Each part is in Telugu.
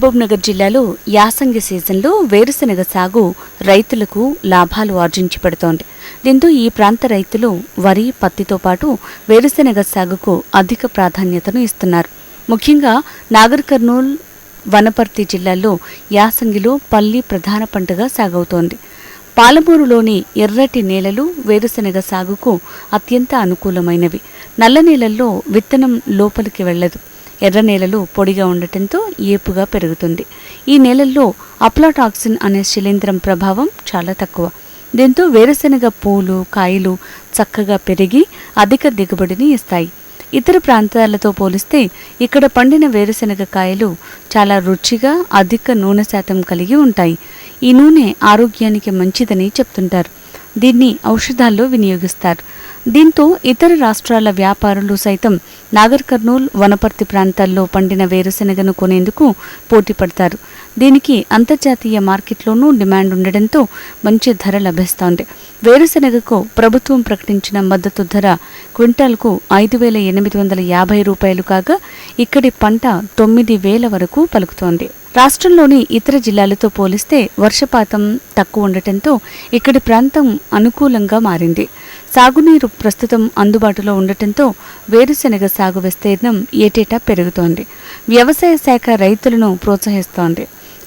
మహబూబ్నగర్ జిల్లాలో యాసంగి సీజన్లో వేరుశెనగ సాగు రైతులకు లాభాలు ఆర్జించి పెడుతోంది. దీంతో ఈ ప్రాంత రైతులు వరి, పత్తితో పాటు వేరుశెనగ సాగుకు అధిక ప్రాధాన్యతను ఇస్తున్నారు. ముఖ్యంగా నాగర్ కర్నూల్, వనపర్తి జిల్లాల్లో యాసంగిలో పల్లి ప్రధాన పంటగా సాగవుతోంది. పాలమూరులోని ఎర్రటి నేలలు వేరుశెనగ సాగుకు అత్యంత అనుకూలమైనవి. నల్ల నేలల్లో విత్తనం లోపలికి వెళ్లదు. ఎర్ర నేలలు పొడిగా ఉండటంతో ఏపుగా పెరుగుతుంది. ఈ నేలల్లో అప్లాటాక్సిన్ అనే శిలీంధ్రం ప్రభావం చాలా తక్కువ. దీంతో వేరుశెనగ పూలు, కాయలు చక్కగా పెరిగి అధిక దిగుబడిని ఇస్తాయి. ఇతర ప్రాంతాలతో పోలిస్తే ఇక్కడ పండిన వేరుశెనగ కాయలు చాలా రుచిగా, అధిక నూనె శాతం కలిగి ఉంటాయి. ఈ నూనె ఆరోగ్యానికి మంచిదని చెప్తుంటారు. దీన్ని ఔషధాల్లో వినియోగిస్తారు. దీంతో ఇతర రాష్ట్రాల వ్యాపారులు సైతం నాగర్ కర్నూల్, వనపర్తి ప్రాంతాల్లో పండిన వేరుశెనగను కొనేందుకు పోటీ పడతారు. దీనికి అంతర్జాతీయ మార్కెట్లోనూ డిమాండ్ ఉండడంతో మంచి ధర లభిస్తోంది. వేరుశెనగకు ప్రభుత్వం ప్రకటించిన మద్దతు ధర క్వింటాల్కు 5,850 రూపాయలు కాగా ఇక్కడి పంట 9,000 వరకు పలుకుతోంది. రాష్ట్రంలోని ఇతర జిల్లాలతో పోలిస్తే వర్షపాతం తక్కువ ఉండటంతో ఇక్కడి ప్రాంతం అనుకూలంగా మారింది. సాగునీరు ప్రస్తుతం అందుబాటులో ఉండటంతో వేరుశెనగ సాగు విస్తీర్ణం ఏటేటా పెరుగుతోంది. వ్యవసాయ శాఖ రైతులను ప్రోత్సహిస్తోంది.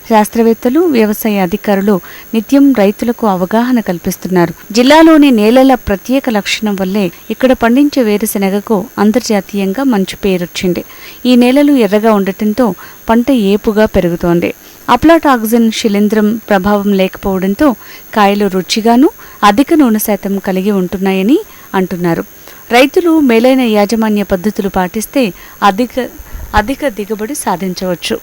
శాస్త్రవేత్తలు, వ్యవసాయ అధికారులు నిత్యం రైతులకు అవగాహన కల్పిస్తున్నారు. జిల్లాలోని నేలల ప్రత్యేక లక్షణం వల్లే ఇక్కడ పండించే వేరుశెనగకు అంతర్జాతీయంగా మంచి పేరొచ్చింది. ఈ నేలలు ఎర్రగా ఉండటంతో పంట ఏపుగా పెరుగుతోంది. అప్లాటాక్సిన్ శిలీంధ్రం ప్రభావం లేకపోవడంతో కాయలు రుచిగాను, అధిక నూనె శాతం కలిగి ఉంటున్నాయని అంటున్నారు. రైతులు మేలైన యాజమాన్య పద్ధతులు పాటిస్తే అధిక దిగుబడి సాధించవచ్చు.